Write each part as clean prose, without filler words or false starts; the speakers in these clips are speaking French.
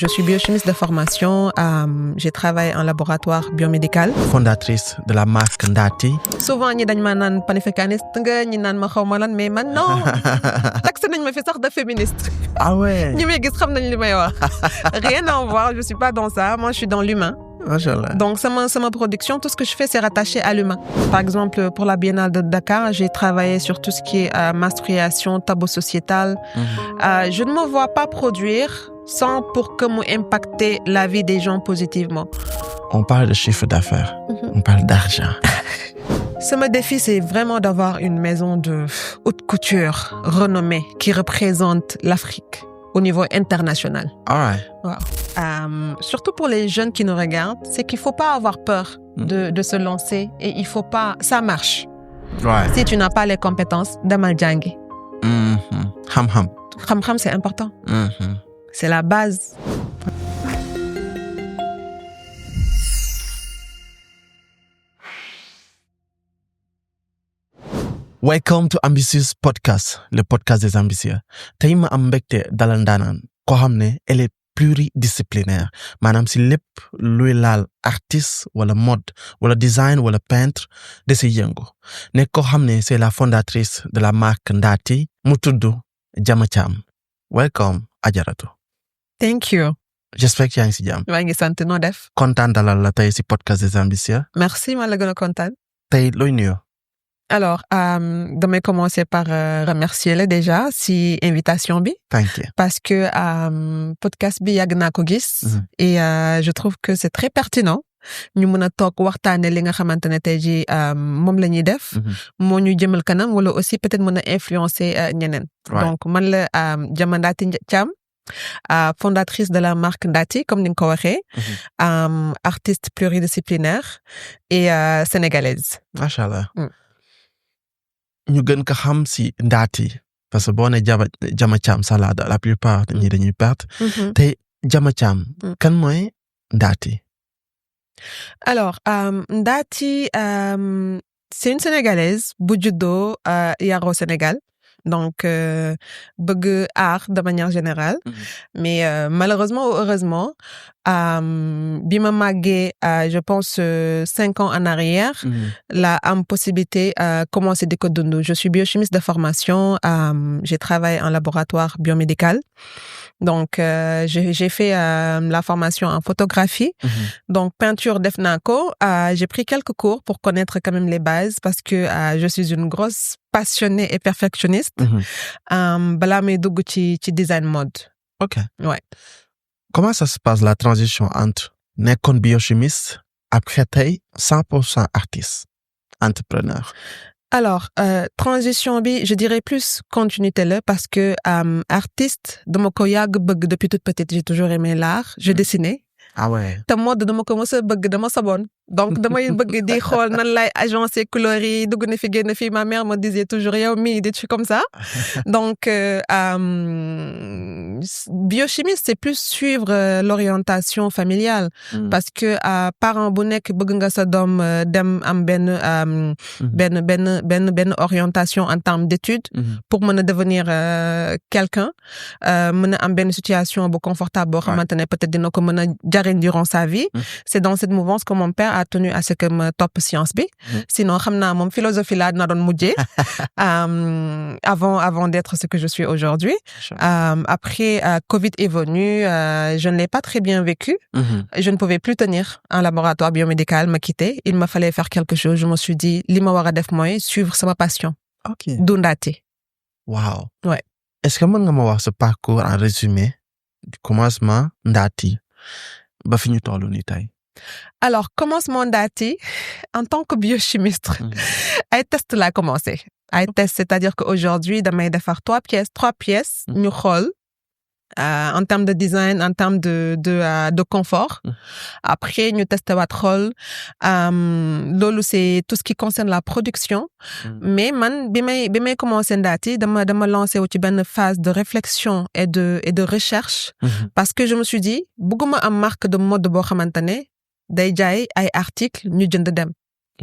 Je suis biochimiste de formation. J'ai travaillé en laboratoire biomédical. Fondatrice de la marque Ndati. Souvent, ñi dañ ma naan panafricaniste nga ñi naan ma xaw ma lan mais man non. taxe nañ ma fi sax de féministe. Ah ouais. ñi may gis xam nañ li may wax. Rien à voir, je suis pas dans ça. Moi, je suis dans l'humain. Machallah. Donc, c'est ma production. Tout ce que je fais, c'est rattaché à l'humain. Par exemple, pour la Biennale de Dakar, j'ai travaillé sur tout ce qui est menstruation, tabou sociétal. Je ne me vois pas produire sans pour que me impacter la vie des gens positivement. On parle de chiffre d'affaires. On parle d'argent. Ce défi, c'est vraiment d'avoir une maison de haute couture renommée qui représente l'Afrique au niveau international. All right. Wow. Surtout pour les jeunes qui nous regardent, c'est qu'il ne faut pas avoir peur de se lancer et il faut pas... Ça marche. Right. Si tu n'as pas les compétences, damal jangi. Ham. Ham, c'est important. C'est la base. Welcome to Ambitious Podcast, le podcast des ambitieux. Tey ma am mbégte dalal ndaanaan koo xam ne elle est pluridisciplinaire maanaam si lépp luy laal artiste wala mode wala design wala peintre de si yëngu nekk koo xam ne c'est la fondatrice de la marque Ndati mu tudd Jama Cham. Welcome Ajaratu. Thank you. J'espère que yaa ngi si jàmm. maa ngi sant noo def. Kontaan dalal la tey si podcast des ambitieux. Merci, ma la gën a kontaan. Tey looy nuyoo. Alors, damay commencer par remercier la déjà si invitation bi. Thank you. Parce que podcast bi yàgg naa ko gis. Et je trouve que c'est très pertinent. ñu mën a toog waxtaane li nga xamante ne tey jii moom la ñuy def. moo ñu jëmal kanam wala aussi peut-être mën a influencer ñeneen. Donc man la Jama Ndati Cham, fondatrice de la marque Ndati comme ni nga ko waxee. Artiste pluridisciplinaire et sénégalaise. Machallah. ñu gën ko xam si Ndati parce que boo ne Jama Cham salade la plupart ñi dañuy perte. te Jama Cham kan mooy Ndati. Alors Ndati c'est une sénégalaise bu juddoo yaroo Sénégal donc bëgg art de manière générale. Mais malheureusement ou heureusement bi ma màggee je pense 5 ans en arrière la am possibilité commencer di ko dund. Je suis biochimiste de formation. J'ai travaillé en laboratoire biomédical. Donc j'ai fait la formation en photographie. Donc peinture def naa ko. J'ai pris quelques cours pour connaître quand même les bases parce que je suis une grosse passionnée et perfectionniste. Balaa may dugg ci design mode. Ok. Ouais. Comment ça se passe la transition entre nekkoon biochimiste après tey 100% artiste entrepreneur. Alors transition bi je dirais plus continuité la parce que artiste dama ko yàgg bëgg depuis toute petite. J'ai toujours aimé l'art. Je dessinais. Ah ouais. te mode dama ko mës a bëgg dama saboon donc damay bëgg di xool nan lay agencer couleurs yi dugg na fi génn fi. Ma mère me disait toujours yow mii des trucs comme ça. Donc biochimiste c'est plus suivre l'orientation familiale parce que parent bu nekk bëgg nga sa doom dem am benn orientation en termes d'études pour mën a devenir quelqu'un mën a am benn situation bu confortable boo xamante ne peut-être dina ko mën a jariñ durant sa vie. C'est dans cette mouvance que mon père a tenu à ce que me top science bi. Sinon xam naa moom philosophie laa dina doon mujjee avant d'être ce que je suis aujourd'hui. Après Covid est venu, je ne l'ai pas très bien vécu. Je ne pouvais plus tenir un laboratoire biomédical, me quitter. Il me fallait faire quelque chose. Je me suis dit li ma war a def mooy suivre sama passion. Ok. Ndati. Wow. Ouais. Est-ce que mën nga ma wax ce parcours en résumé du commencement Ndati ba fi ñu toll nii tey. Alors, commencement Ndati, en tant que biochimiste, ay test laa commencé. Ay test, c'est-à-dire qu'aujourd'hui, damay defar 3 pièces, ñu xool, en termes de design, en termes de confort. Après, ñu testé waat xool, loolu c'est tout ce qui concerne la production. Mais man, bi may commencé Ndati, dama lancé wu ci benn phase de réflexion et de recherche. Parce que je me suis dit, bëgguma am marque de mode boo xamante ne day jaay ay articles ñu jënd dem.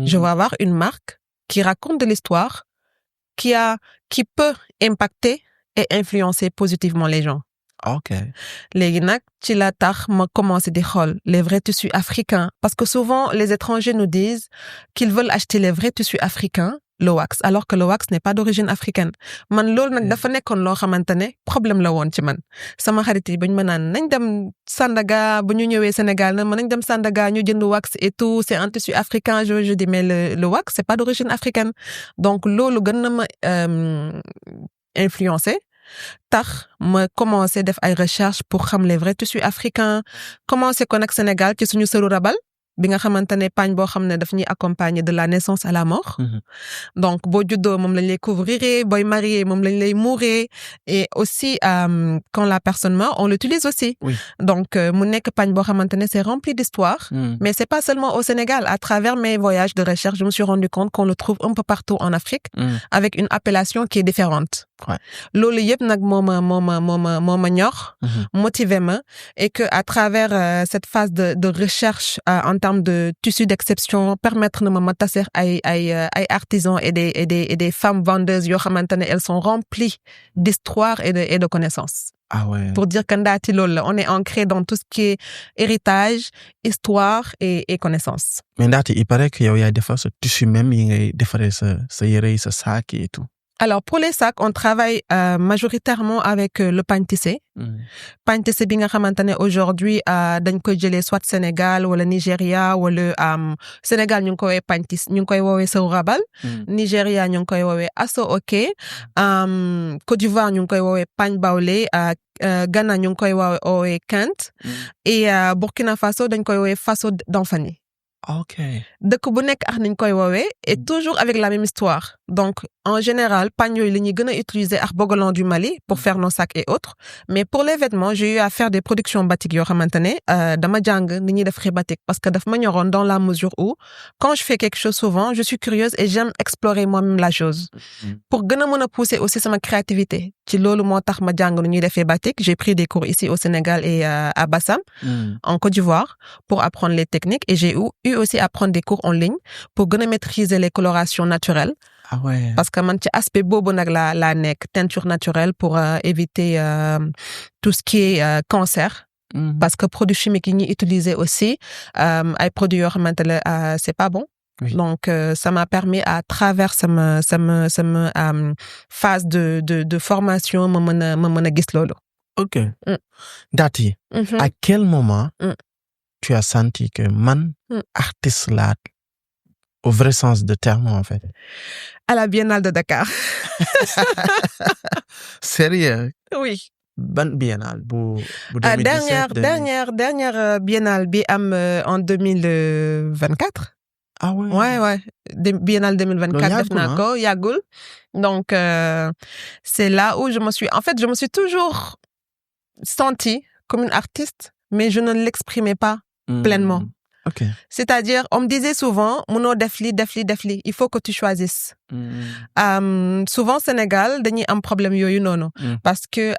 Je veux avoir une marque qui raconte de l'histoire, qui peut impacter et influencer positivement les gens. Ok. léegi nag ci la tax ma commencé di xool les vrais tissus africains parce que souvent les étrangers nous disent qu'ils veulent acheter les vrais tissus africains le wax alors que le wax n'est pas d'origine africaine man loolu nag dafa nekkoon loo xamante ne problème la woon ci man sama xarit yi bañ ma naan nañ dem Sandaga bu ñu ñëwee Sénégal na nañ dem Sandaga ñu jënd wax et tout c'est un tissu africain je dis mais le wax c'est pas d'origine africaine donc loolu gën na ma influencer tax ma commencé def ay recherche pour xam les vrais tissus africains commencé ko nag Sénégal ci suñu sëru rabal bi nga xamante ne pagne boo xam ne daf ñuy accompagner de la naissance à la mort donc boo juddoo moom lañ lay couvrir booy marié moom lañ lay mourir et aussi quand la personne meurt on l'utilise aussi donc mu nekk pagne boo xamante ne c'est rempli d'histoire mais c'est pas seulement au Sénégal à travers mes voyages de recherche je me suis rendu compte qu'on le trouve un peu partout en Afrique avec une appellation qui est différente loolu yëpp nag moo ma ñor motivé ma et que à travers cette phase de recherche en termes de tissus d'exception permettre na ma taser ay artisans et des femmes vendeuses yoo xamante ne elles sont remplies d'histoire et de connaissances. Ah ouais. Pour dire que Ndaati loolu la on est ancré dans tout ce qui est héritage, histoire et connaissance. Mais Ndaati il paraît que yow yaay defar sa tissu même yi ngay defaree sa yére yi sa sac et tout. Alors, pour les sacs, on travaille majoritairement avec le pagne tissé. Pagne tissé bi nga xamante ne aujourd'hui dañ koy jëlee soit Sénégal wala Nigeria wala Sénégal ñu ngi koy woowee pagne tissé ñu ngi koy woowee sëru rabal. Nigeria ñu ngi koy woowee aso oké. Côte d'Ivoire ñu ngi koy woowee pagne baoulé. Ghana ñu ngi koy woowee kent. Et Burkina Faso dañ koy woowee faso d'Anfani. Ok. dëkk bu nekk ak niñ koy woowee et toujours avec la même histoire donc en général pagne yooyu la ñuy gën a utiliser ak Bogolan du Mali pour faire nos sacs et autres mais pour les vêtements j'ai eu à faire des productions batik yoo xamante ne dama jàng ni ñuy def batik parce que daf ma ñoroon dans la mesure où quand je fais quelque chose souvent je suis curieuse et j'aime explorer moi-même la chose pour gën a mën a pousser aussi sama créativité ci loolu moo tax ma jàng nu ñuy defee batik j'ai pris des cours ici au Sénégal et à Bassam en Côte d'Ivoire pour apprendre les techniques et j'ai eu aussi à prendre des cours en ligne pour gën a maîtriser les colorations naturelles. Ah ouais. Parce que man ci aspect boobu nag la nekk teinture naturelle pour éviter tout ce qui est cancer. Parce que produits chimiques yi ñuy utiliser aussi ay produits yoo xamante ne c'est pas bon. Oui. Donc ça m'a permis à travers sama phase de formation ma mën a gis loolu. Ok. Ndaati. À quel moment tu as senti que man artiste laa au vrai sens de terme en fait? À la Biennale de Dakar. Sérieux? Oui. Ban biennale bu 2017 dernière biennale bi am en 2024. Ah ouais. Ouais. Biennale 2024 def naa ko yàggul. Donc c'est là où je me suis toujours sentie comme une artiste mais je ne l'exprimais pas pleinement. Ok. C'est-à-dire, on me disait souvent, Mouno def li, il faut que tu choisisses. Souvent, Sénégal, dañuy am problème yoyu nono. Parce que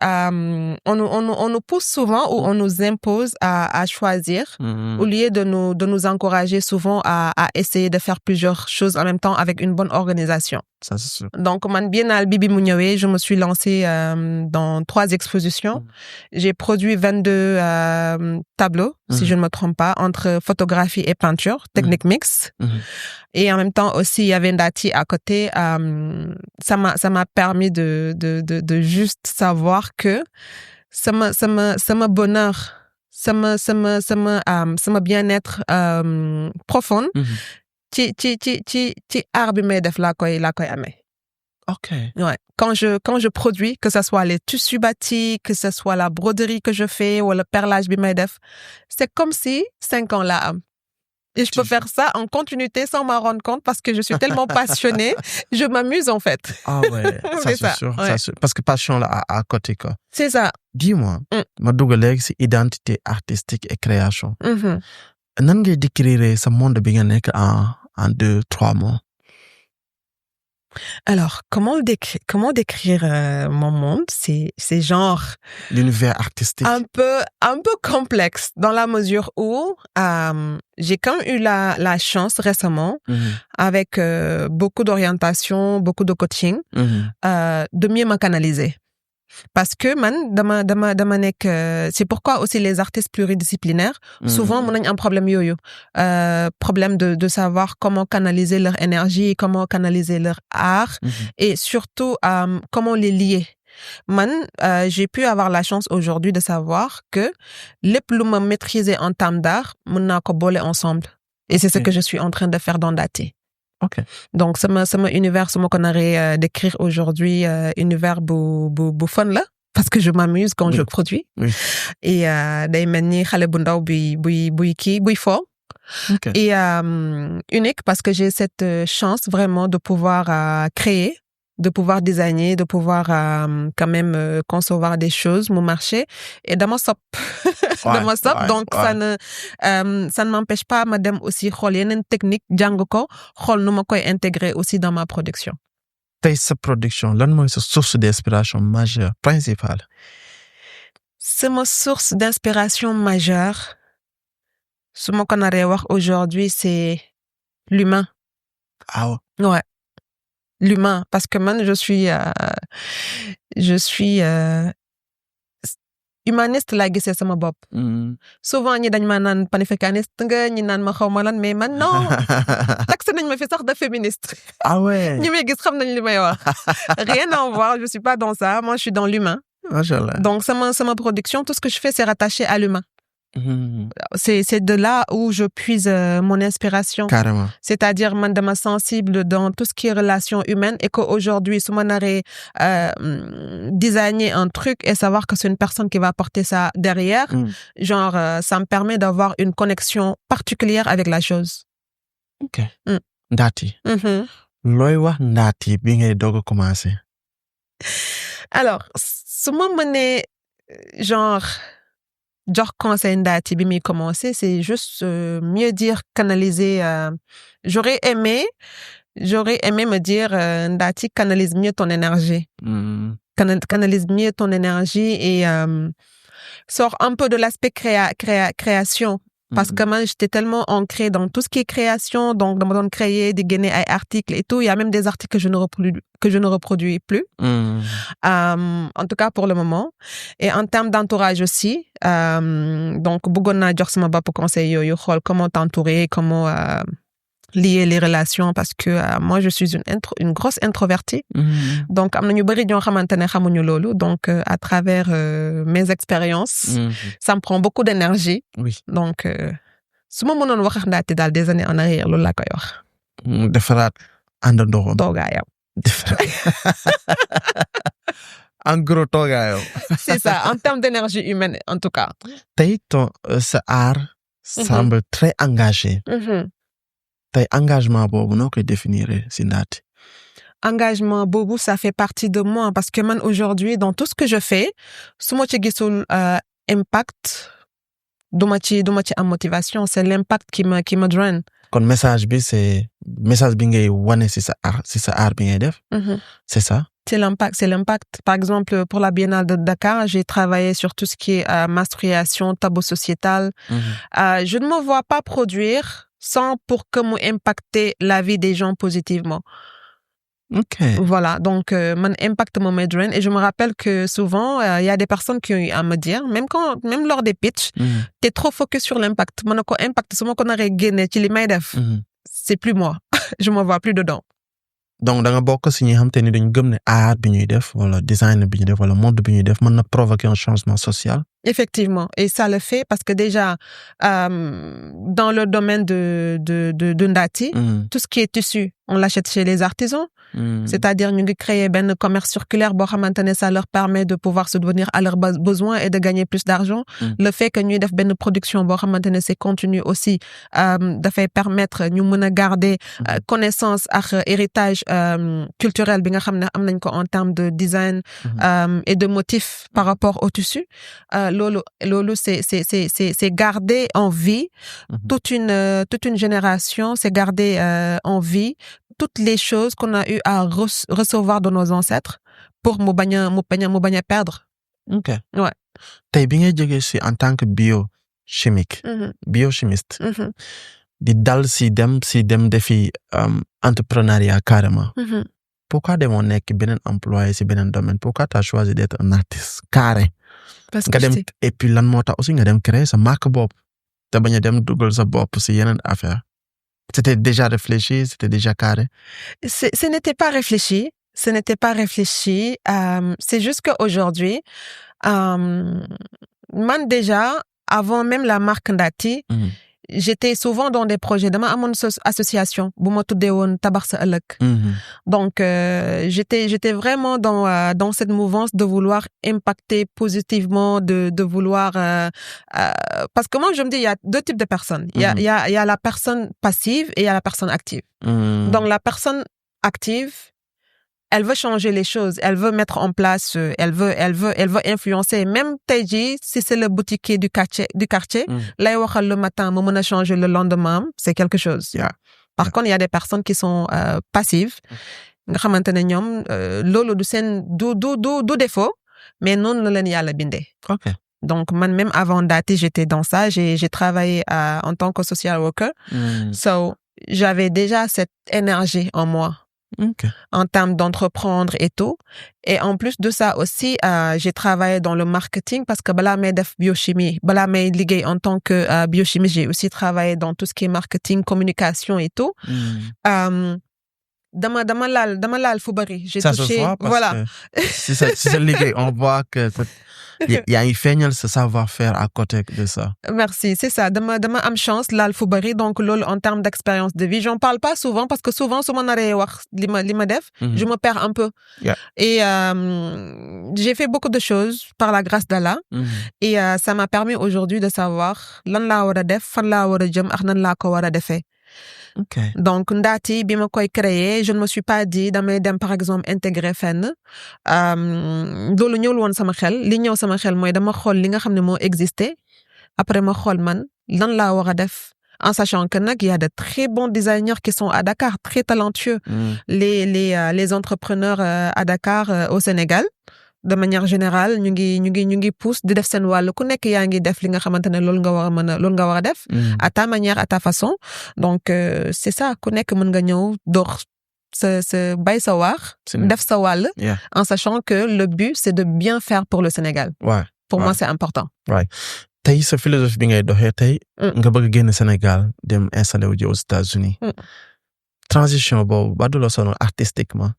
on nous pousse souvent ou on nous impose à choisir au lieu de nous encourager souvent à essayer de faire plusieurs choses en même temps avec une bonne organisation. Ça, c'est sûr. Donc, man Biennale Bibi mu ñëwee, je me suis lancée dans 3 expositions. J'ai produit 22 tableaux, si je ne me trompe pas, entre photographie et peinture, technique mixte. Et en même temps aussi, il y avait Ndaati à côté. Ça m'a permis de juste savoir que ça me bonheur, ça me bien-être profond. ci art bi may def laa koy amee. Ok. Ouais. Quand je produis, que ce soit les tissus batik, que ce soit la broderie que je fais ou le perlage bi may def, c'est comme si 5 ans là am. Et je peux faire ça en continuité sans m'en rendre compte parce que je suis tellement passionnée, je m'amuse en fait. Ah ouais, ça c'est sûr. Ouais. Ça, parce que passion là à côté quoi. C'est ça. Dis-moi, ma dugg léegi ci identité artistique et création. Nan ngay décrire sa monde bi nga nekk en 2-3 mots? Alors, comment décrire mon monde? C'est genre l'univers artistique. Un peu complexe dans la mesure où j'ai quand même eu la chance récemment avec beaucoup d'orientation, beaucoup de coaching de mieux me canaliser. Parce que man dama nekk c'est pourquoi aussi les artistes pluridisciplinaires souvent mën nañ am problème yooyu problème de savoir comment canaliser leur énergie, comment canaliser leur art et surtout comment les lier. Man j'ai pu avoir la chance aujourd'hui de savoir que lépp lu ma maîtriser en termes d'art mën naa ko boole ensemble et c'est ce que je suis en train de faire dans Ndati. Ok. Donc sama univers su ma ko naree décrire aujourd'hui univers bu fun la parce que je m'amuse quand je produis. Oui. Et day mel ni xale bu ndaw buy fo. Ok. Et unique parce que j'ai cette chance vraiment de pouvoir créer, de pouvoir designer, de pouvoir quand même concevoir des choses, mon marché et dama sopp dama sopp donc ça ne m'empêche pas ma dem aussi xool yeneen technique jàng ko xool nu ma koy intégrer aussi dans ma production. Tey sa production lan mooy sa source d'inspiration majeure principale? C'est ma source d'inspiration majeure. Ce mot qu'on a wax aujourd'hui, c'est l'humain. Ah ouais. Ouais. L'humain. Parce que man, je suis humaniste laa gisee sama bopp. Souvent ñi dañ ma naan panafricaniste nga ñi naan ma xawma lan mais man non taxe nañ ma fi sax de féministe. Ah ouais. ñi may gis xam nañ li may wax. Rien à voir, je suis pas dans ça, moi je suis dans l'humain. Machallah. Donc sama production, tout ce que je fais c'est rattaché à l'humain. C'est de là où je puise mon inspiration. Carrément. C'est-à-dire man dama sensible dans tout ce qui est relations humaines et qu'aujourd'hui su ma naree designer un truc et savoir que c'est une personne qui va porter ça derrière, genre ça me permet d'avoir une connexion particulière avec la chose. Ok. Ndati. Looy wax Ndati bi ngay doog a commencer. Alors su ma mënee genre jox conseil Ndati bi muy commencer, c'est juste mieux dire canaliser. J'aurais aimé me dire Ndati, canalise mieux ton énergie. Canalise mieux ton énergie et sors un peu de l'aspect création. Parce que moi, j'étais tellement ancrée dans tout ce qui est création, donc dans mon créer, des génés articles et tout. Il y a même des articles que je ne reproduis plus. En tout cas, pour le moment. Et en termes d'entourage aussi, donc, bëggoon naa jox sama bopp conseil yooyu xool comment t'entourer, comment lier les relations parce que moi, je suis une grosse introvertie. Donc, am na ñu bari ñoo xamante ne xamuñu loolu. Donc, à travers mes expériences, ça me prend beaucoup d'énergie. Oui. Donc, su ma mënoon wax ak Ndati daal des années en arrière loolu laa koy wax. Defaraat àndandoom. Toogaayam. En gros toogaayam. C'est ça, en termes d'énergie humaine en tout cas. Tey sa art semble très engagé. Tey engagement boobu noo koy définir si Ndati? Engagement boobu ça fait partie de moi parce que man aujourd'hui dans tout ce que je fais su ma ci gisul impact duma ci am motivation, c'est l'impact qui me draine. Kon message bi ngay wane si sa art bi ngay def. C'est ça? C'est l'impact. Par exemple, pour la Biennale de Dakar, j'ai travaillé sur tout ce qui est menstruation, tabou sociétal. Je ne me vois pas produire sans pour que moi impacter la vie des gens positivement. Ok. Voilà, donc mon impact me draine et je me rappelle que souvent il y a des personnes qui ont à me dire même lors des pitchs, t'es trop focus sur l'impact. Mon impact su ma ko naree génne ci li may def, c'est plus moi. Je me vois plus dedans. Donc da nga bokk si ñi xam te ni dañu gëm ne art bi ñuy def wala design bi ñuy def wala mode bi ñuy def mën na provoquer un changement social. Effectivement, et ça le fait parce que déjà dans le domaine de Ndati, tout ce qui est tissu, on l'achète chez les artisans. C'est-à-dire ñu ngi créer benn commerce circulaire boo xamante ne ça leur permet de pouvoir subvenir à leurs besoins et de gagner plus d'argent. Le fait que ñuy def benn production boo xamante ne c'est continu aussi dafay permettre ñu mën a garder connaissance ak héritage culturel bi nga xam ne am nañ ko en termes de design et de motifs par rapport au tissu. Loolu c'est garder en vie toute une génération, c'est garder en vie toutes les choses qu'on a eu à recevoir de nos ancêtres pour mu bañ a perdre. Ok. Ouais. Tey bi ngay jógee si en tant que biochimiste. Di dal si dem defi entrepreneuriat carrément. pourquoi demoo nekk beneen employé si beneen domaine pourquoi t'as choisi d'être un artiste carré Parce nga que dem et puis lan moo tax aussi nga dem créer sa marque bopp te bañ a dem dugal sa bopp si yeneen affaire c'était déjà réfléchi c'était déjà carré. ce n'était pas réfléchi. Ce n'était pas réfléchi. C'est juste qu'aujourd'hui, man déjà, avant même la marque Ndati, j'étais souvent dans des projets dama amoon association bu ma tuddee woon tabax sa ëllëg. Donc j'étais vraiment dans cette mouvance de vouloir impacter positivement, de vouloir parce que moi je me dis il y a deux types de personnes. Il y a la personne passive et il y a la personne active. Donc la personne active, elle veut changer les choses, elle veut mettre en place, elle veut influencer. Même tey jii, si c'est le boutiquier du quartier, lay waxal le matin, mu mën a changer le lendemain, c'est quelque chose. Par contre, il y a des personnes qui sont passives. Nga xamante ne ñoom loolu du seen du défaut, mais noonu la leen Yàlla bindee. Ok. Donc man même avant Ndati, j'étais dans ça, j'ai travaillé en tant que social worker. So j'avais déjà cette énergie en moi. Okay. En termes d'entreprendre et tout. Et en plus de ça aussi, j'ai travaillé dans le marketing parce que bala may def biochimie, bala may liggéey en tant que biochimie, j'ai aussi travaillé dans tout ce qui est marketing, communication et tout. Dama laal fu bari. J'ai ça touché, se voit parce voilà. que si c'est liggéey, on voit que y a une feeñal ce savoir-faire à côté de ça. Merci, c'est ça. Dama am chance laal fu bari, donc loolu en termes d'expérience de vie, j'en parle pas souvent parce que souvent su ma naree wax li ma def, je me perds un peu. Et j'ai fait beaucoup de choses par la grâce d'Allah. Et ça m'a permis aujourd'hui de savoir lan laa war a def, fan laa war a jëm ak nan laa ko war a defee. Okay. Donc Ndati bi ma koy créer, je ne me suis pas dit damay dem par exemple intégrer fenn. Loolu ñëwul woon sama xel, li ñëw sama xel mooy dama xool li nga xam ne moo existé. Après ma xool man lan laa war a def. En sachant que nag il y a de très bons designers qui sont à Dakar, très talentueux. Les entrepreneurs à Dakar au Sénégal. De manière générale ñu ngi pousse di def seen wàll ku nekk yaa ngi def li nga xamante ne loolu nga war a def à ta manière à ta façon. Donc c'est ça, ku nekk mën nga ñëw dox sa bay sa waar def sa wàll en sachant que le but c'est de bien faire pour le Sénégal. Pour moi c'est important. Tey sa philosophie bi ngay doxee tey nga bëgg génn Sénégal dem installé wu ji aux États-Unis. Transition boobu ba du la sonal artistiquement.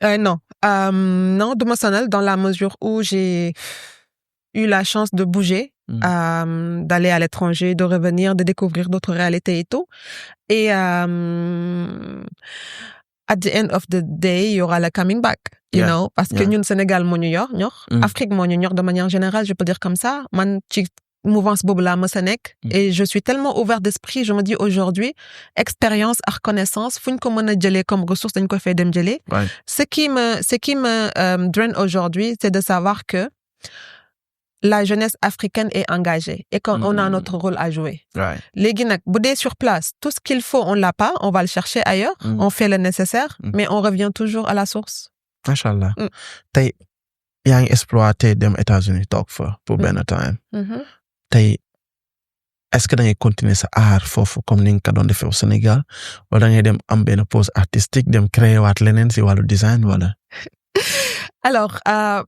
Non, du ma sonal dans la mesure où j'ai eu la chance de bouger, d'aller à l'étranger, de revenir, de découvrir d'autres réalités et tout. Et at the end of the day, il y aura le coming back, you know, parce que ñun Sénégal moo ñu ñor, Afrique moo ñu ñor de manière générale, je peux dire comme ça. Man ci mouvance boobu laa mës a nekk et je suis tellement ouvert d'esprit, je me dis aujourd'hui expérience ak connaissance fu ñu ko mën a jëlee comme ressource dañ ko fay dem jëlee. Ce qui me draine aujourd'hui, c'est de savoir que la jeunesse africaine est engagée et qu'on a notre rôle à jouer. Léegi nag bu dee sur place, tout ce qu'il faut on l'a pas, on va le chercher ailleurs, on fait le nécessaire, mais on revient toujours à la source. Machallah. Tey yaa ngi exploité dem États-Unis toog fa pour benn time. Tey est-ce que da ngay continuer sa art foofu comme ni nga ko doon defee au Sénégal wala da ngay dem am benn pause artistique dem créer waat leneen si wàllu design wala. Alors,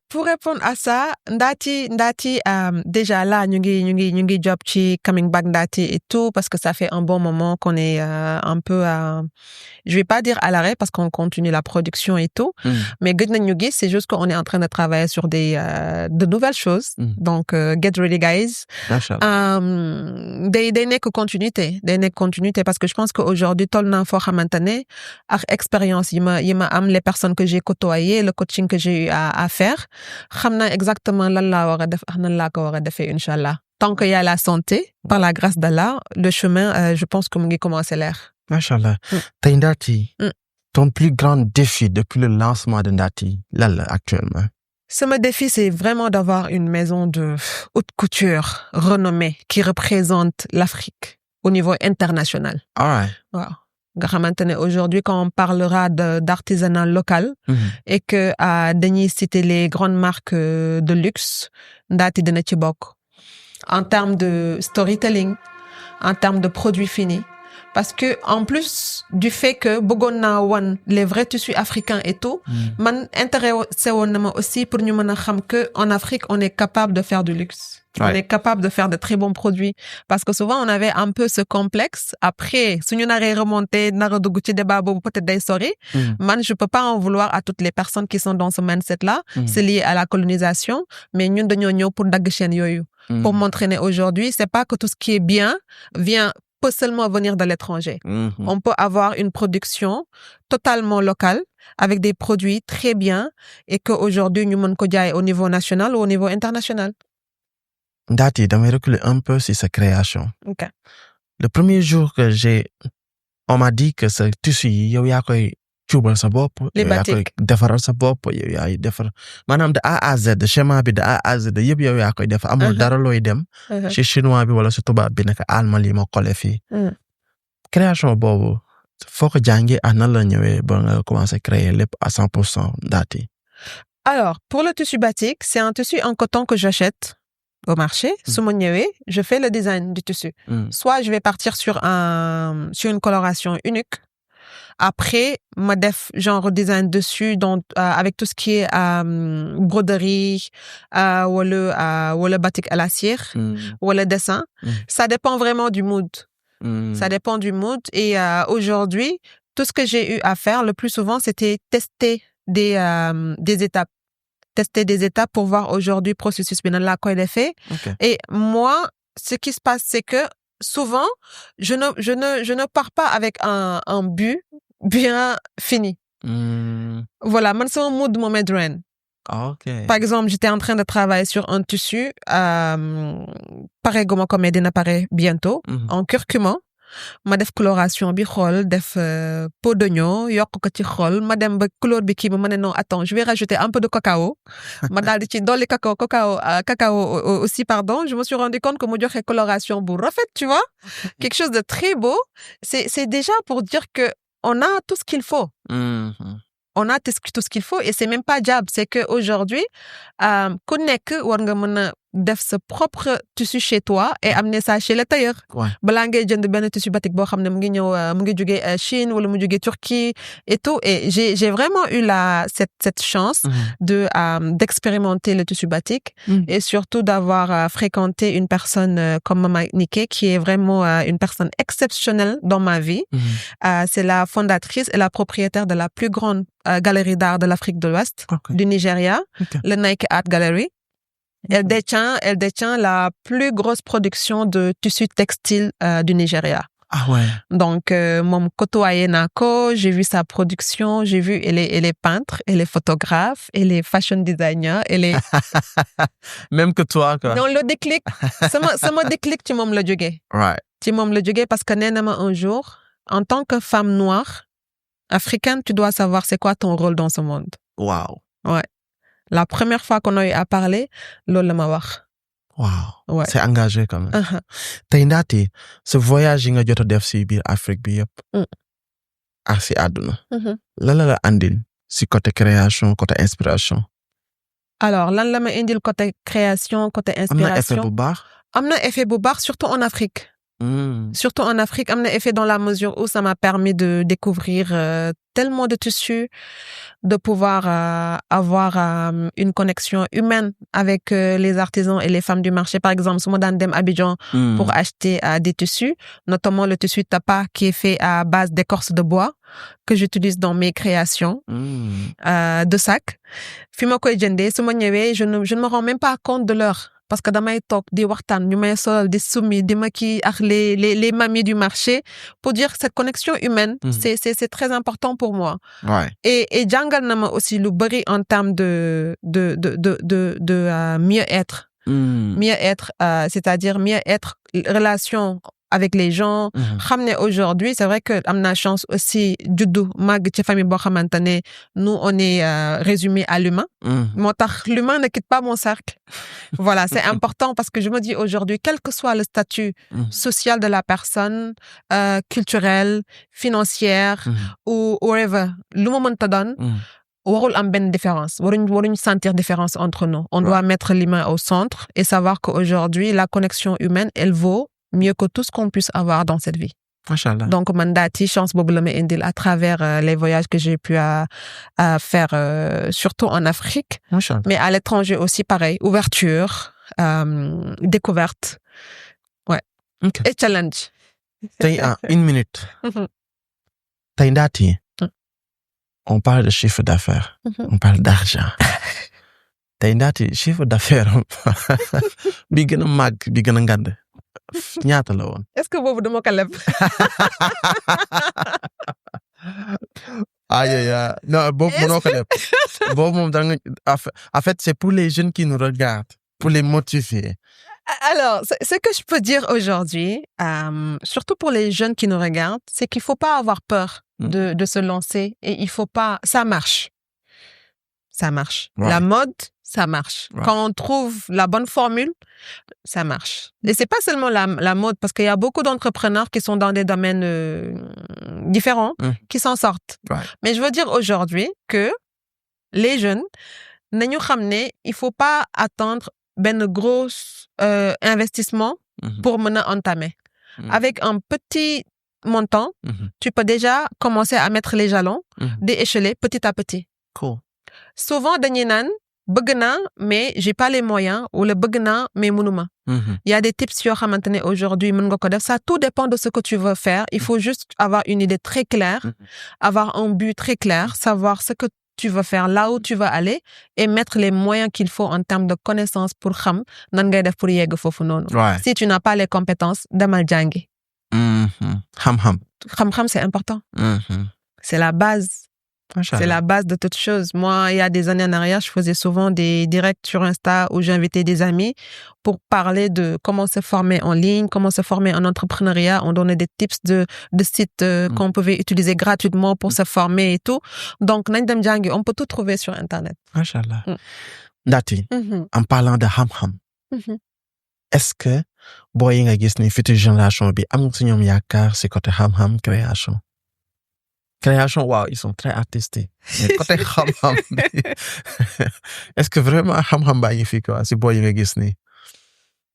pour répondre à ça, Ndati, déjà là, ñu ngi job ci coming back Ndati et tout, parce que ça fait un bon moment qu'on est un peu je vais pas dire à l'arrêt parce qu'on continue la production et tout, mais gëj nañ ñu gis, c'est juste qu'on est en train de travailler sur de nouvelles choses. Donc, get ready guys. Day nekk continuité parce que je pense qu'aujourd'hui, toll naa foo xamante ne ak expérience yi ma am, les personnes que j'ai côtoyées, le coaching que j'ai eu à faire, xam naa exactement lan laa war a def ak nan laa ko war a defee inchallah. Tant qu'il y a la santé, par la grâce d'Allah, le chemin, je pense que mu ngi commencer l'air. Machallah. Tey Ndati, ton plus grand défi depuis le lancement de Ndati, là actuellement? Ce défi, c'est vraiment d'avoir une maison de haute couture renommée qui représente l'Afrique au niveau international. Wow. Nga xamante ne aujourd'hui quand on parlera d'artisanat local et que dañuy citer les grandes marques de luxe, Ndati dina ci bokk. En termes de storytelling, en termes de produits finis, parce que en plus du fait que bëggoon naa wan les vrais tissus africains et tout man intéressé woon na ma aussi pour ñu mën a xam que en Afrique on est capable de faire du luxe. On est capable de faire de très bons produits parce que souvent on avait un peu ce complexe. Après, si nous n'avons remonté, nara dugg ci débat boobu peut-être day sori. Man, je peux pas en vouloir à toutes les personnes qui sont dans ce mindset-là. C'est lié à la colonisation, mais ñun dañoo ñëw pour dagg chaîne yooyu. Pour m'entraîner aujourd'hui, c'est pas que tout ce qui est bien peut seulement venir de l'étranger. On peut avoir une production totalement locale avec des produits très bien et que aujourd'hui ñu mën ko jaay au niveau national ou au niveau international. Ndati, damay reculer un peu sur sa création. Okay. Le premier jour que on m'a dit que ce tissu yow yaa koy cuubal sa bopp. Les yow yaa koy defaral sa bopp yow yaay defar maanaam de A à Z schéma bi de A à Z yëpp yow yaa koy def amul dara looy dem. ci chinois bi wala ci tubaab bi naka alma lii ma collé fii. Création boobu foo ko jàngee nan la ñëwee ba nga commencé créer lépp à 100% Ndati. Alors, pour le tissu batik, c'est un tissu en coton que j'achète au marché. Sous mon ñëwee, je fais le design du tissu. Soit je vais partir sur une coloration unique. Après, ma def genre design dessus avec tout ce qui est broderie ou le batik à la cire ou le dessin. Ça dépend vraiment du mood. Ça dépend du mood et aujourd'hui, tout ce que j'ai eu à faire le plus souvent, c'était tester des étapes. Tester des étapes pour voir aujourd'hui processus bien là quoi il est fait. Et moi, ce qui se passe, c'est que souvent, je ne pars pas avec un but bien fini. Voilà, man c'est un mood mon medren. Par exemple, j'étais en train de travailler sur un tissu, pareil comme Medina paraît bientôt, en curcuma. Ma def coloration bi xol def peau d'oignon yokk ko ci xol ma dem ba couleur bi kii ba ma ne non attends je vais rajouter un peu de cacao ma daal di ci dolli cacao aussi pardon je me suis rendu compte que mu joxe coloration bu rafet tu vois quelque chose de très beau c'est déjà pour dire que on a tout ce qu'il faut. On a tout ce qu'il faut et c'est même pas diable, c'est que aujourd'hui ku nekk war nga mën a def sa propre tissu chez toi et amener ça chez le tailleur. Balaa ngay jënd benn tissu batik boo xam ne mu ngi ñëw mu ngi jóge Chine wala mu jóge Turquie et tout et j'ai vraiment eu cette chance d'expérimenter le tissu batik et surtout d'avoir fréquenté une personne comme Mama Nike qui est vraiment une personne exceptionnelle dans ma vie. C'est la fondatrice et la propriétaire de la plus grande galerie d'art de l'Afrique de l'Ouest, du Nigeria, le Nike Art Gallery. Elle détient la plus grosse production de tissus textiles du Nigeria. Ah ouais. Donc, mon côtoyé Nako, j'ai vu sa production, j'ai vu, elle est peintre, elle est photographe, elle est fashion designer, elle est... Même que toi, quoi. Non, le déclic, ça m'a déclic, tu m'as le jóge. Right. Tu m'as le jóge parce que néanmoins un jour, en tant que femme noire, africaine, tu dois savoir c'est quoi ton rôle dans ce monde. Wow. Ouais. La première fois qu'on a eu à parler, loolu la ma wax. Wow. Ouais. C'est engagé quand même. Tey Ndati, ce voyage yi nga jot a def si biir Afrique bi yëpp. ak si àdduna. Lan la andil si côté création, côté inspiration. Alors, lan la ma indil côté création, côté inspiration. Am na effet bu baax surtout en Afrique. Surtout en Afrique, am na effet dans la mesure où ça m'a permis de découvrir tellement de tissus, de pouvoir avoir une connexion humaine avec les artisans et les femmes du marché. Par exemple, su ma daan dem Abidjan pour acheter des tissus, notamment le tissu tapa qui est fait à base d'écorce de bois que j'utilise dans mes créations de sacs. Fi ma koy jëndee su ma ñëwee, je ne me rends même pas compte de l'heure. Parce que damay toog di waxtaan ñu may solal di summi di ma kii ak les mamies du marché pour dire cette connexion humaine c'est très important pour moi. Ouais. Et jàngal na ma aussi lu bari en termes de mieux-être. Mieux-être c'est-à-dire mieux-être relation avec les gens. Xam ne aujourd'hui, c'est vrai que am na chance aussi juddu màgg ci famille boo xamante ne nous on est résumé à l'humain. Moo tax l'humain ne quitte pas mon cercle. Voilà, c'est important parce que je me dis aujourd'hui, quel que soit le statut social de la personne, culturel, financière ou whatever, lu mu mënta doon, warul am benn différence. Waruñ sentir différence entre nous. On doit mettre l'humain au centre et savoir qu'aujourd'hui, la connexion humaine, elle vaut mieux que tout ce qu'on puisse avoir dans cette vie. Machallah. Donc man daati chance boobu la ma indil à travers les voyages que j'ai pu à faire surtout en Afrique, Machallah. mais à l'étranger aussi pareil, ouverture, découverte, Ok. et challenge. Tey, une minute. Tey Ndaty, on parle de chiffre d'affaires. On parle d'argent. Tey Ndaty, chiffre d'affaires bi gën a màgg bi gën a ngand ñaata la woon. Est-ce que boobu dama ko leb? Aïe. Non, boobu mënoo ko leb. Boobu moom da nga en fait c'est pour les jeunes qui nous regardent, pour les motiver. Alors, ce que je peux dire aujourd'hui, surtout pour les jeunes qui nous regardent, c'est qu'il faut pas avoir peur de se lancer et il faut pas, ça marche. Ça marche. Ouais. La mode, ça marche. Ouais. Quand on trouve la bonne formule, ça marche. Et c'est pas seulement la mode, parce qu'il y a beaucoup d'entrepreneurs qui sont dans des domaines différents, qui s'en sortent. Ouais. Mais je veux dire aujourd'hui que les jeunes, nañu xam ne il faut pas attendre ben gros investissement pour mën a entamer. Avec un petit montant, tu peux déjà commencer à mettre les jalons, d'écheler petit à petit. Cool. Souvent dañuy naan bëgg naa mais j'ai pas les moyens ou le bëgg naa mais mënuma. Il y a des tips yoo xamante ne aujourd'hui mën nga ko def. Ça tout dépend de ce que tu veux faire. Il faut juste avoir une idée très claire, avoir un but très clair, savoir ce que tu veux faire, là où tu veux aller et mettre les moyens qu'il faut en termes de connaissances pour xam nan ngay def pour yegg foofu noonu. Ouais. Si tu n'as pas les compétences, demal jàngi. Xam-xam. Xam-xam, c'est important. C'est la base. Machallah. C'est la base de toute chose. Moi, il y a des années en arrière, je faisais souvent des directs sur Insta où j'invitais des amis pour parler de comment se former en ligne, comment se former en entrepreneuriat. On donnait des tips de sites qu'on pouvait utiliser gratuitement pour se former et tout. Donc, nañ dem jàngi, on peut tout trouver sur Internet. Machallah. Ndaty, en parlant de xam-xam, est-ce que boo yi nga gis ni future génération bi am nga si ñoom yaakaar si côté xam-xam création? Création, waaw, ils sont très artistes. Mais côté xam-xam bi, est-ce que vraiment xam-xam baa ngi fi quoi si boo yi nga gis ni?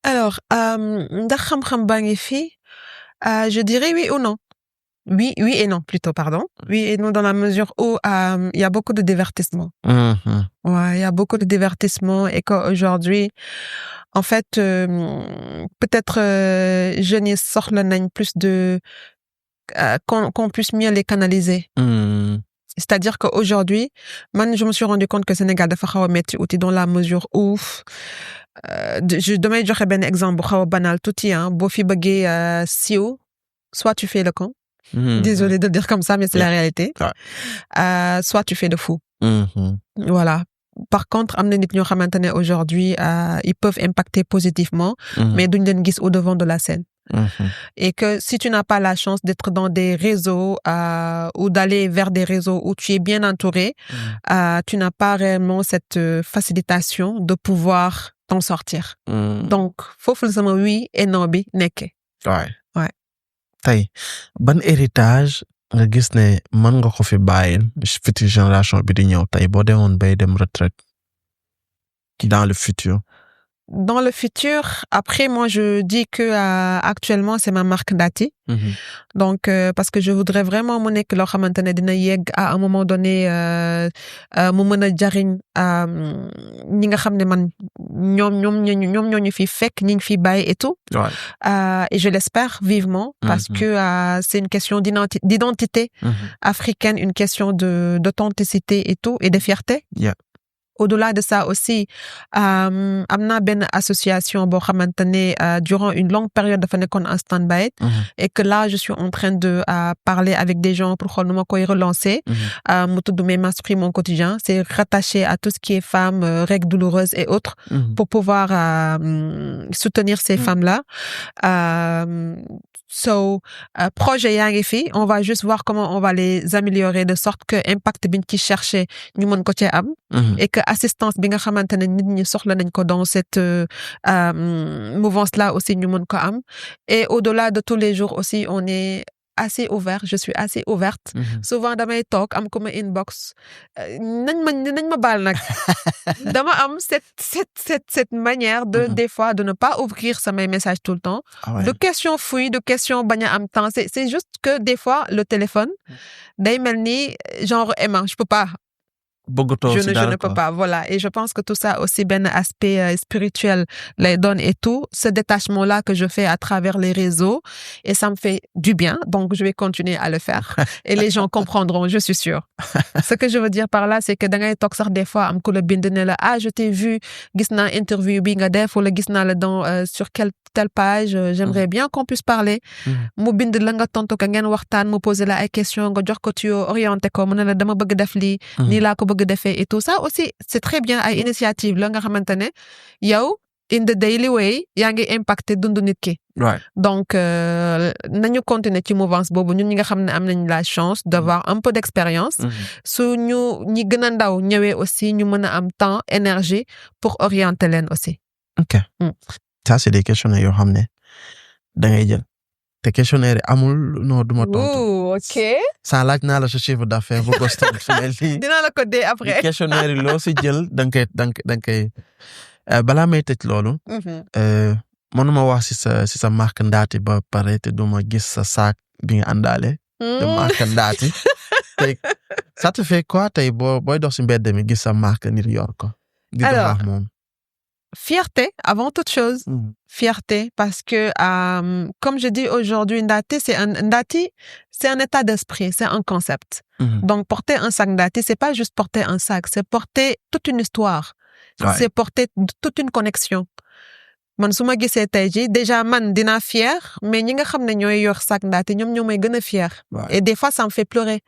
Alors, ndax xam-xam baa ngi fi? Je dirais oui ou non. Oui et non plutôt, pardon. Oui et non dans la mesure où il y a beaucoup de divertissement. Ouais, il y a beaucoup de divertissement et qu'aujourd'hui, en fait, peut-être jeunes yi soxla nañ plus de qu'on puisse mieux les canaliser. C'est-à-dire qu'aujourd'hui, man, je me suis rendu compte que Sénégal dafa xaw a metti outil dans la mesure où je damay joxe benn exemple bu xaw a banal tuuti boo fi bëggee siiw, soit tu fais le con. Désolée de le dire comme ça, mais c'est la réalité. Soit tu fais le fou. Voilà. Par contre, am na nit ñoo xamante ne aujourd'hui ils peuvent impacter positivement, mais duñ leen gis au devant de la scène. Et que si tu n'as pas la chance d'être dans des réseaux ou d'aller vers des réseaux où tu es bien entouré, tu n'as pas réellement cette facilitation de pouvoir t'en sortir. Donc, foofu la sama oui et non bi nekkee. Ouais. Tey, ban héritage nga gis ne mën nga ko fi bàyyil future génération bi di ñëw tey boo demoon bay dem retraite dans le futur? Dans le futur, après, moi, je dis que actuellement, c'est ma marque Ndaty. Donc, parce que je voudrais vraiment mu nekk loo xamante ne dina yegg à un moment donné mu mën a jariñ ñi nga xam ne man ñoom ñoo ñu fi fekk ñi ñu fi bàyyi et tout. Et je l'espère vivement parce que c'est une question d'identité africaine, une question d'authenticité et tout et de fierté. Au-delà de ça aussi, am na benn association boo xamante ne durant une longue période dafa nekkoon en stand-by et que là je suis en train de parler avec des gens pour xool nu ma koy relancer. Mu tudd Mes Menstrues Mon Quotidien. C'est rattaché à tout ce qui est femmes, règles douloureuses et autres pour pouvoir soutenir ces femmes-là. Projet yaa ngi fi, on va juste voir comment on va les améliorer de sorte que impact biñ ci chercher ñu mën ko ci am et que assistance bi nga xamante ne nit ñi soxla nañ ko dans cette mouvance là aussi ñu mën ko am. Et au-delà de tous les jours aussi, on est assez ouvert, je suis assez ouverte. Souvent damay toog am ku ma inbox nañ ma baal nag dama am cette manière de des fois de ne pas ouvrir samay messages tout le temps. De question fouille, de question bañ a am temps. C'est juste que des fois le téléphone day mel ni genre aimant, je peux pas. Je ne peux pas, voilà. Et je pense que tout ça aussi ben aspect spirituel les donne et tout. Ce détachement-là que je fais à travers les réseaux et ça me fait du bien. Donc, je vais continuer à le faire. Et les gens comprendront, je suis sûre. Ce que je veux dire par là, c'est que dans les talks, des fois, am ko la bind ne la, je t'ai vu, gis na interview bi nga def, wala gis na la sur telle page, j'aimerais bien qu'on puisse parler. Mu bind la nga tontu ka ngeen waxtaan, mu poser la ay question, nga jox ko tuyau, orienté ko, mu ne la dama bëgg def lii, nii laa ko bëgg defee et tout ça aussi, c'est très bien ay initiative la nga xamante ne yow in the daily way yaa ngi impacté dundu nit ki. Donc nañu continuer ci mouvance boobu ñun ñi nga xam ne am nañ la chance d'avoir un peu d'expérience. Su ñu ñi gën a ndaw ñëwee aussi ñu mën a am temps énergie pour orienter leen aussi. Ok. Ça c'est des questionnaires yoo xam ne da ngay jël te questionnaire amul non duma tontu. Ok. Ça laaj naa la sa chiffre d'affaires bu ko stop dinaa la ko dee après. Questionnaire yi loo si jël danga koy balaa may tëj loolu. Mënuma wax si sa marque Ndaati ba pare te duma gis sa sac bi nga àndaale. De marque Ndaati. Tey ça te fait quoi tey booy dox si mbedd mi gis sa marque nit yor ko. Alors fierté avant toute chose. Fierté parce que comme je dis aujourd'hui Ndaati c'est un état d'esprit, c'est un concept. Donc porter un sac Ndaati c'est pas juste porter un sac, c'est porter toute une histoire. C'est porter toute une connexion. Man su ma gisee tey ji déjà man dinaa fier mais ñi nga xam ne ñooy yor sac Ndaati ñoom ñoo may gën a fier. Et des fois ça me fait pleurer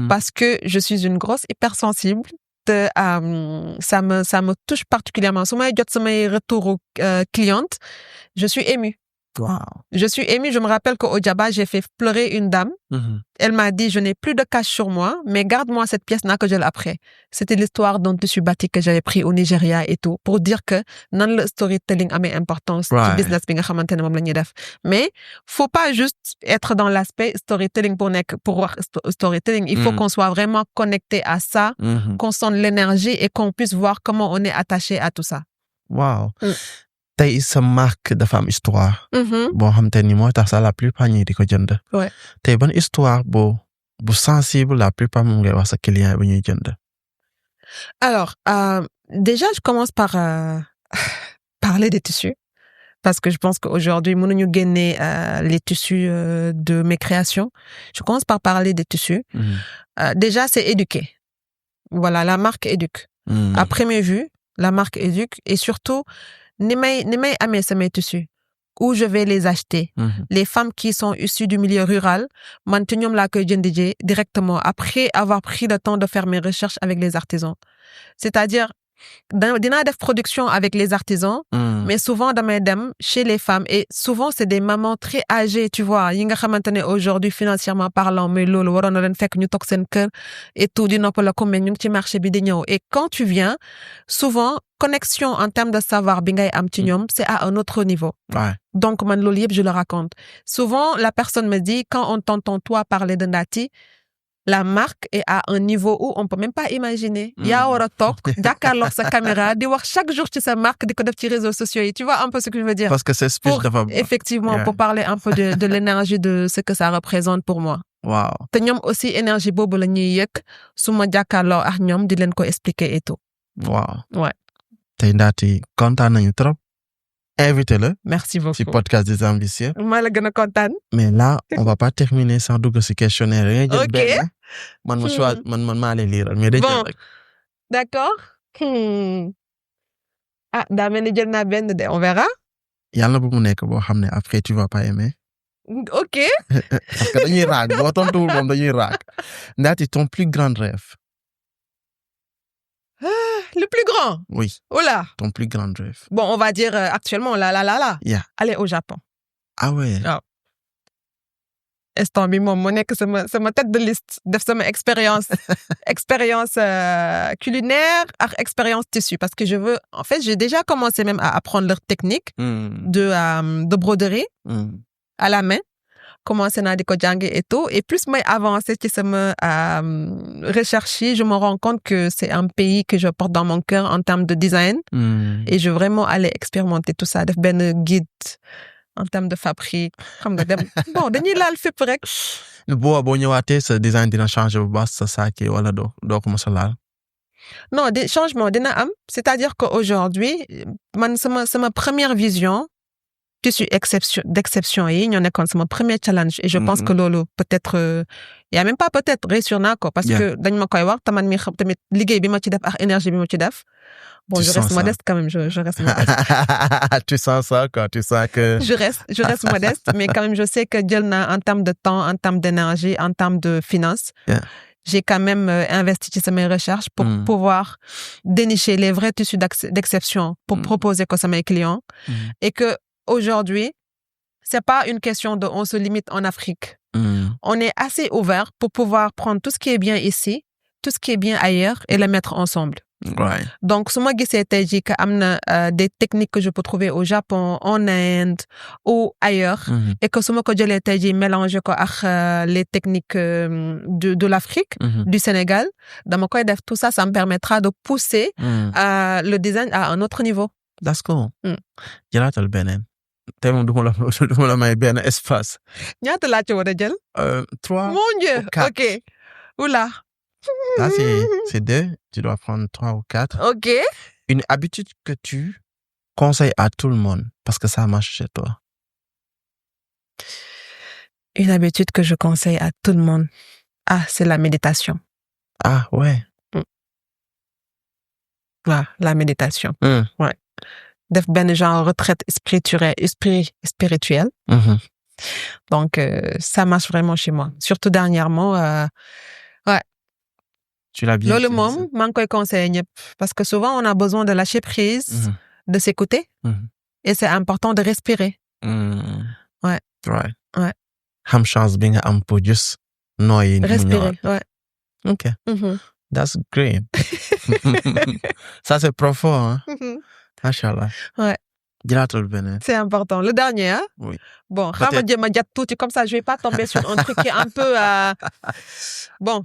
parce que je suis une grosse hypersensible. Ça me touche particulièrement. Su may jot samay retour cliente, je suis émue. Wow. Je suis émue. Je me rappelle qu'au Djaba, j'ai fait pleurer une dame. Elle m'a dit, je n'ai plus de cash sur moi, mais garde-moi cette pièce-là que je l'ai après. C'était l'histoire d'un tissu batik que j'avais pris au Nigeria et tout, pour dire que non le storytelling a mes importance, le business bi nga xamantene mom lañuy def. Mais faut pas juste être dans l'aspect storytelling pour voir storytelling. Il faut qu'on soit vraiment connecté à ça, qu'on sente l'énergie et qu'on puisse voir comment on est attaché à tout ça. Wow. Tey sa marque dafa am histoire. Boo xam te ni moo tax sax la plupart ñi di ko jënd. Tey ban histoire bu sensible la plupart moom ngay wax sa client bu ñuy jënd. Alors déjà je commence par parler des tissus parce que je pense qu'aujourd'hui mënuñu génne les tissus de mes créations. Je commence par parler des tissus. Déjà c'est éduquer. Voilà, la marque éduque. À première vue, la marque éduque et surtout ni may amee samay tissus où je vais les acheter. Les femmes qui sont issues du milieu rural, man ci ñoom laa koy jëndee directement après avoir pris le temps de faire mes recherches avec les artisans. C'est-à-dire dinaa def production avec les artisans, mais souvent damay dem chez les femmes et souvent c'est des mamans très âgées, tu vois, yi nga xamante ne aujourd'hui financièrement parlant mais loolu waroon na leen fekk ñu toog seen kër et tout di noppala ko mais ñu ngi ci marché bi di ñëw. Et quand tu viens, souvent connexion en termes de savoir bi ngay am ci ñoom c'est à un autre niveau. Donc man loolu yëpp je le raconte. Souvent la personne me dit quand on t'entend toi parler de Ndaati, la marque est à un niveau où on peut même pas imaginer. Yaa war a toog jàkkaarloog sa caméra di wax chaque jour ci sa marque di ko def ci réseaux sociaux yi. Tu vois un peu ce que je veux dire? Parce que c'est speech dafa effectivement pour parler un peu de l'énergie de ce que ça représente pour moi. Wow. Te ñoom aussi énergie boobu la ñuy yëg su ma jàkkaarloo ak ñoom di leen ko expliquer et tout. Wow. Ouais. Tey Ndaati kontaan nañu trop. Invité-le. Merci beaucoup. Si podcast des ambitieux. maa la gën a kontaan. Mais là, on va pas terminer sans dugg si questionnaire. Ok. Man maa lay liiral mais day jël rek. D'accord. Daa mel ni jël naa benn de, on verra. Yàlla bu mu nekk boo xam ne après tu vas pas aimer. Ok. Parce que dañuy raag boo tontuwul moom dañuy raag. Ndaati, ton plus grand rêve. Le plus grand? Oui. Oh là. Ton plus grand rêve. Bon, on va dire actuellement, là. Yeah. Aller au Japon. Ah ouais. Instant bi moom moo nekk sama tête de liste def sama expérience culinaire ak expérience tissu parce que en fait j'ai déjà commencé même à apprendre leur technique de broderie à la main. commencé naa di ko jàng et tout et plus may avancer ci sama recherche yi je me rends compte que c'est un pays que je porte dans mon cœur en termes de design et je veux vraiment aller expérimenter tout ça def benn guide en termes de fabrique xam nga dem bon dañuy laal fépp rek. boo ñëwaatee sa design dina changer bu baax sa saak yi wala doo ko mos a laal. Non, des changements dina am c'est-à-dire qu'aujourd'hui man sama première vision tissu d'exception yi ñoo nekkoon sama premier challenge et je pense que loolu peut-être y a même pas peut-être réussir naa ko parce que dañ ma koy wax te man mi xam tamit liggéey bi ma ci def ak énergie bi ma ci def bon je reste modeste quand même je reste modeste. Tu sens ça quoi, tu sens que je reste modeste mais quand même je sais que jël naa en termes de temps en termes d'énergie en termes de finances j'ai quand même investi ci samay recherches pour pouvoir dénicher les vrais tissus d'exception pour proposer ko samay clients et que aujourd'hui, c'est pas une question de on se limite en Afrique. On est assez ouvert pour pouvoir prendre tout ce qui est bien ici, tout ce qui est bien ailleurs et le mettre ensemble. Ouais. Donc, su ma gisee tey jii que am na des techniques que je peux trouver au Japon, en Inde ou ailleurs et que su ma ko jëlee tey jii mélanger ko ak les techniques de l'Afrique, du Sénégal, dama koy def tout ça, ça me permettra de pousser le design à un autre niveau. That's cool. Jëlaatal beneen. Tey moom duma la may benn espace. ñaata laa ci war a jël? 3 Mon Dieu, ou 4. ok. Oula. Là, c'est 2. Tu dois prendre 3 ou 4. Ok. Une habitude que tu conseilles à tout le monde parce que ça marche chez toi. Une habitude que je conseille à tout le monde. Ah, c'est la méditation. Ah, ouais. Ah, la méditation. Ouais. Def benn genre retraite spirituelle. Donc, ça marche vraiment chez moi. Surtout dernièrement, ouais. Tu l'as bien Loolu moom maa ngi koy conseiller ñëpp parce que souvent on a besoin de lâcher prise, de s'écouter et c'est important de respirer. Ouais. Right. Ouais. Xam chance bi nga am pour juste nooyi. Respirer, ouais. Ok. That's great. Ça c'est profond, hein? Machallah. Ouais. Jëlaatal beneen. C'est important. Le dernier, hein? Oui. Bon, xama jéem a jat tuuti comme ça je vais pas tomber sur un truc qui est un peu bon.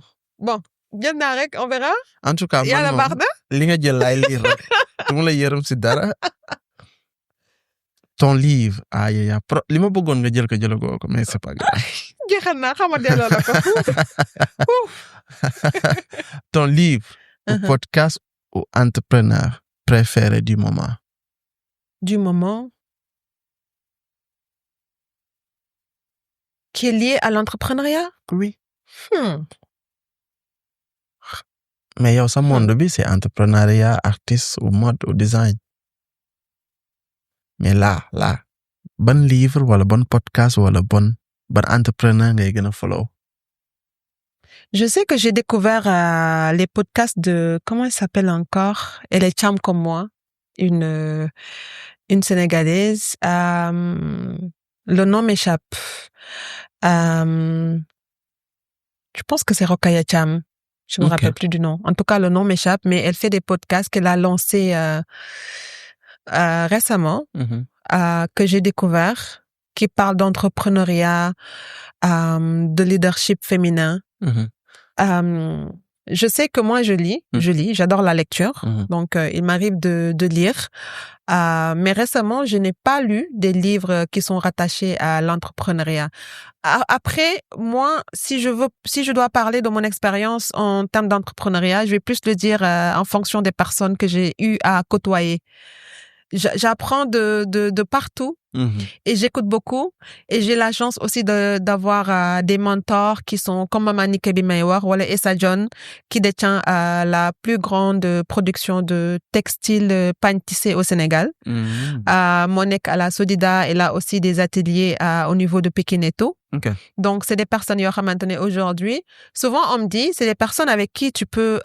Jël naa rek, on verra. En tout cas, Yàlla baax na. li nga jël laay lire rek. Du ma la yërëm si dara. Ton livre. Li ma bëggoon nga jël ko jëlagoo ko mais c'est pas grave. Jeexal naa xama delloo la ko. Ton livre ou podcast ou entrepreneur préféré du moment. Du moment qui est lié à l'entrepreneuriat? Oui. Mais yow sa monde bi c'est entrepreneuriat, artiste ou mode ou design. Mais là, ban livre wala bon podcast wala ban entrepreneur ngay gën a follow? Je sais que j'ai découvert les podcasts de comment elle s'appelle encore? Elle est charme comme moi, une Sénégalaise. Le nom m'échappe. Je pense que c'est Rokhaya Thiam. Je me rappelle plus du nom. En tout cas, le nom m'échappe, mais elle fait des podcasts qu'elle a lancés récemment, que j'ai découvert, qui parlent d'entrepreneuriat, de leadership féminin. Je sais que moi, je lis, j'adore la lecture. Donc, il m'arrive de lire. Mais récemment, je n'ai pas lu des livres qui sont rattachés à l'entrepreneuriat. Après, moi, si je dois parler de mon expérience en termes d'entrepreneuriat, je vais plus le dire en fonction des personnes que j'ai eu à côtoyer. J'apprends de partout et j'écoute beaucoup et j'ai la chance aussi d'avoir des mentors qui sont comme Mama Nikebi Maywar ou Essa John qui détient la plus grande production de textiles pagne tissé au Sénégal. Monek à la Sodida, elle a aussi des ateliers au niveau de Pekineto. Donc c'est des personnes qui maintenant aujourd'hui. Souvent on me dit c'est des personnes avec qui tu peux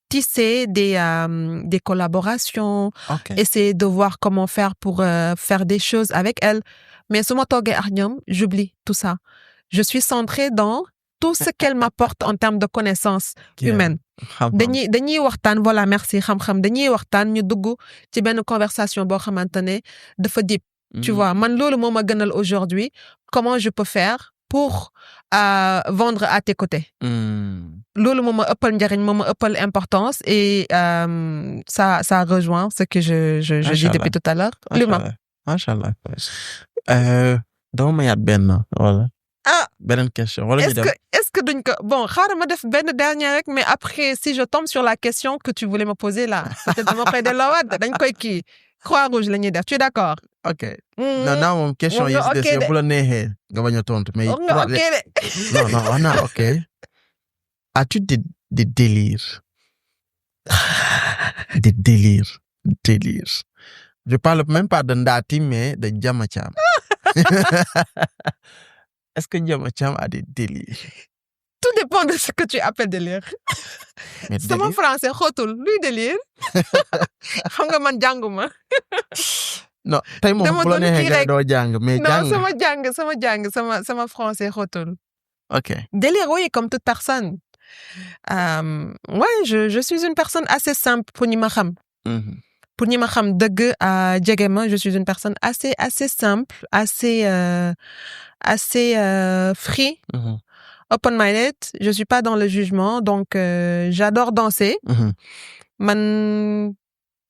tisser des collaborations, essayer de voir comment faire pour faire des choses avec elles. Mais sur mon toge arnium, j'oublie tout ça. Je suis centrée dans tout ce qu'elle m'apporte en termes de connaissances humaines. dañuy waxtaan voilà merci xam-xam dañuy waxtaan ñu dugg ci benn conversation boo xamante ne dafa deep Tu vois, man lolu moma gënal aujourd'hui, comment je peux faire pour vendre à tes côtés. Lolu moma ëppal njariñ, moma ëppal importance et ça rejoint ce que je dis depuis tout à l'heure. Machallah. Dama mayaat benn wala. Beneen question. Wala est-ce que duñ ko bon, xaaral ma def benn dernière rek, mais après si je tombe sur la question que tu voulais me poser là, peut-être dama koy delloowaat dañ koy kii. Croix-Rouge la ñuy def, tu es d'accord? Ok. Non, moom question yi si des yow bu la neexee nga bañ a tontu mais. Ok de. Non, wax naa ok. As-tu des délires? Des délires. Je parle même pas de Ndati mais de Jama Cham. Est-ce que Jama Cham a des délires? Tout dépend de ce que tu appelles délire. C'est mon français xóotul luy délire. Xam nga man jànguma. Non, tey moom bu la neexee nga doo jàng mais jàng. Non, sama français xóotul. Ok. Délire, oui, comme toute personne. Ouais, je suis une personne assez simple pour ñi ma xam. Pour ñi ma xam dëgg jege ma, je suis une personne assez simple, assez free. Open-minded, je suis pas dans le jugement, donc j'adore danser. Man,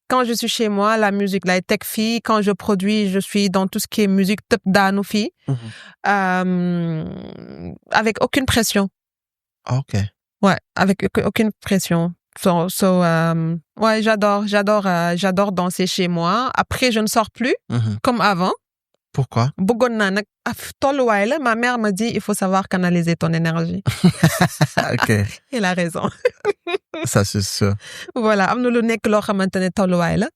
quand je suis chez moi, la musique là est tech fille. Quand je produis, je suis dans tout ce qui est musique top daanu fille, avec aucune pression. Ok. Ouais, avec aucune pression. Ouais, j'adore danser chez moi. Après, je ne sors plus comme avant. Pourquoi? Bëggoon naa nag tolluwaay la, ma mère me dit il faut savoir canaliser ton énergie. Ok. Elle a raison. Ça c'est sûr. Voilà, am na lu nekk loo xamante ne tolluwaay la.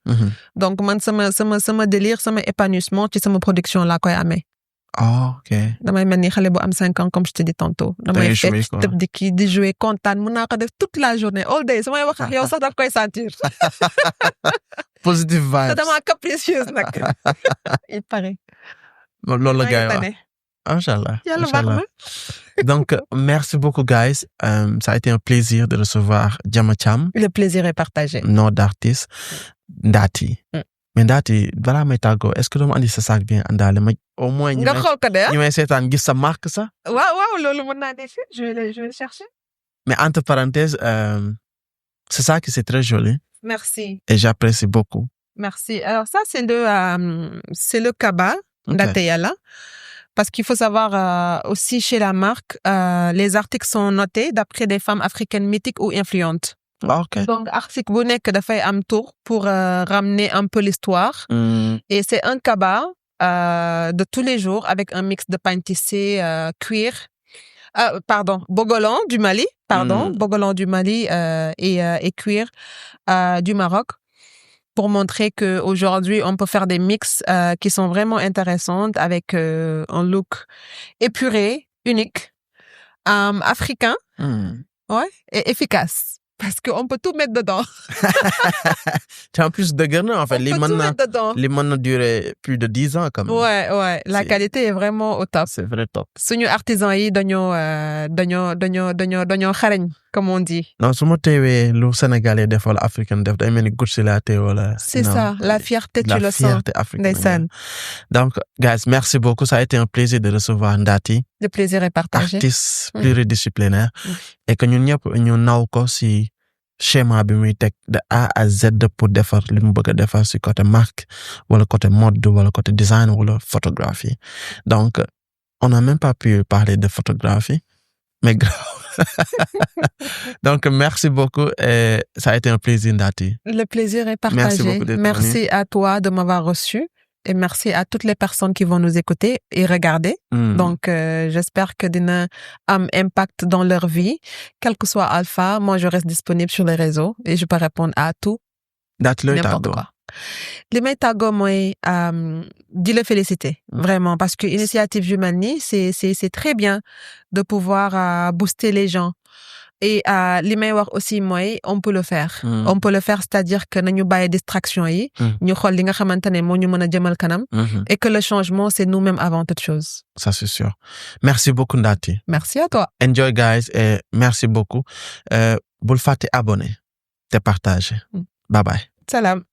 Donc man sama délire, sama épanouissement ci sama production laa koy amee. Oh, ok. Damay mel ni xale bu am 5 ans comme je te dis tantôt. Damay fecc tëb di jouer kontaan mën naa ko def toute la journée all day samay wax ak yow sax daf koy sentir. Positive vibes. Dama capricieuse nag. Il paraît. Loolu la gars yi wax. Inch'Allah. Donc, merci beaucoup, guys. Ça a été un plaisir de recevoir Jama Cham. Le plaisir est partagé. Nom d'artiste, Ndati. Mais Ndati, balaa may tàggoo, est-ce que doo ma andi sa sac bien àndaale ma au moins nga xool ko de. ñu may seetaan gis sa marque ça. waaw loolu mën naa def. Je vais le chercher. Mais entre parenthèses, c'est ça qui c'est très joli. Merci. Et j'apprécie beaucoup. Merci. Alors ça, c'est le Kaba d'Ateyala. Parce qu'il faut savoir aussi chez la marque, les articles sont notés d'après des femmes africaines mythiques ou influentes. Okay. Donc, article bu nekk dafay am tour pour ramener un peu l'histoire. Et c'est un Kaba de tous les jours avec un mix de pain tissé, cuir. Bogolan du Mali. Bogolan du Mali et cuir du Maroc. Pour montrer que aujourd'hui on peut faire des mix qui sont vraiment intéressantes avec un look épuré, unique, africain, ouais, et efficace. Parce qu'on peut tout mettre dedans. Tu as en plus de garner, en fait. On peut tout mettre dedans. Les mains durer plus de 10 ans, quand même. Ouais. La qualité est vraiment au top. C'est vrai top. Suñu artisan yi dañoo xarañ, comme on dit. Non, su ma teewee lu Sénégalais def wala africain def day mel ni Gucci laa teew wala. C'est ça, la fierté, tu le sens. La fierté africaine. Ndeysaan. Donc, guys, merci beaucoup. Ça a été un plaisir de recevoir Ndati. Le plaisir est partagé. Artiste pluridisciplinaire. Et que ñun ñëpp ñu naw ko si schéma bi muy teg de A à Z pour defar li mu bëgg a defar si côté marque wala côté mode wala côté design wala photographie. Donc, on n'a même pas pu parler de photographie, mais grave. Donc, merci beaucoup et ça a été un plaisir, Ndati. Le plaisir est partagé. Merci beaucoup d'être Merci à toi de m'avoir reçu. Et merci à toutes les personnes qui vont nous écouter et regarder. Donc, j'espère que dina am impact dans leur vie. Quel que soit Alpha, moi, je reste disponible sur les réseaux et je peux répondre à tout. N'importe quoi. Li may tàggoo mooy di la féliciter. Vraiment. Parce que Initiative Jumani, c'est très bien de pouvoir booster les gens. Et li may wax aussi mooy on peut le faire. On peut le faire, c'est-à-dire que nañu bàyyi distraction yi, ñu xool li nga xamante ne moo ñu mën a jëmal kanam, et que le changement c'est nous-mêmes avant toute chose. Ça c'est sûr. Merci beaucoup Ndati. Merci à toi. Enjoy guys et merci beaucoup. Bul fàtte abonner te partager. Bye bye. Salam.